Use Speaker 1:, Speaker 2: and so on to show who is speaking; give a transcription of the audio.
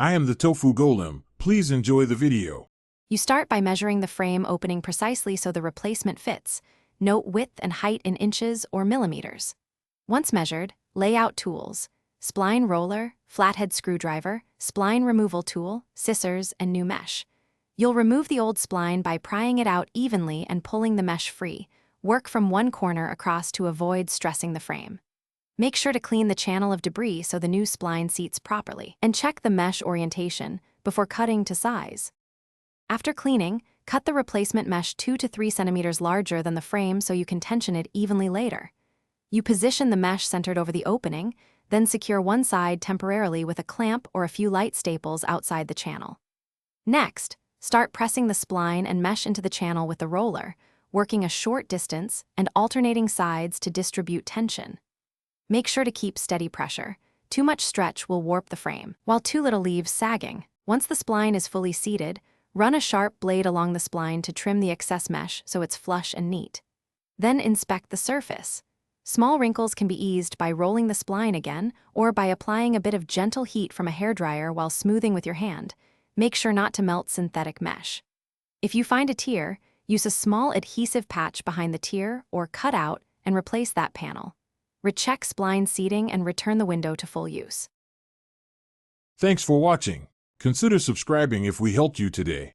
Speaker 1: I am the tofu golem. Please enjoy the video.
Speaker 2: You start by measuring the frame opening precisely so the replacement fits. Note width and height in inches or millimeters. Once measured, lay out tools: spline roller, flathead screwdriver, spline removal tool, scissors, and new mesh. You'll remove the old spline by prying it out evenly and pulling the mesh free. Work from one corner across to avoid stressing the frame. Make sure to clean the channel of debris so the new spline seats properly, and check the mesh orientation before cutting to size. After cleaning, cut the replacement mesh 2 to 3 centimeters larger than the frame so you can tension it evenly later. You position the mesh centered over the opening, then secure one side temporarily with a clamp or a few light staples outside the channel. Next, start pressing the spline and mesh into the channel with the roller, working a short distance and alternating sides to distribute tension. Make sure to keep steady pressure. Too much stretch will warp the frame, while too little leaves sagging. Once the spline is fully seated, run a sharp blade along the spline to trim the excess mesh so it's flush and neat. Then inspect the surface. Small wrinkles can be eased by rolling the spline again or by applying a bit of gentle heat from a hairdryer while smoothing with your hand. Make sure not to melt synthetic mesh. If you find a tear, use a small adhesive patch behind the tear or cut out and replace that panel. Recheck spline seating and return the window to full use.
Speaker 1: Thanks for watching. Consider subscribing if we helped you today.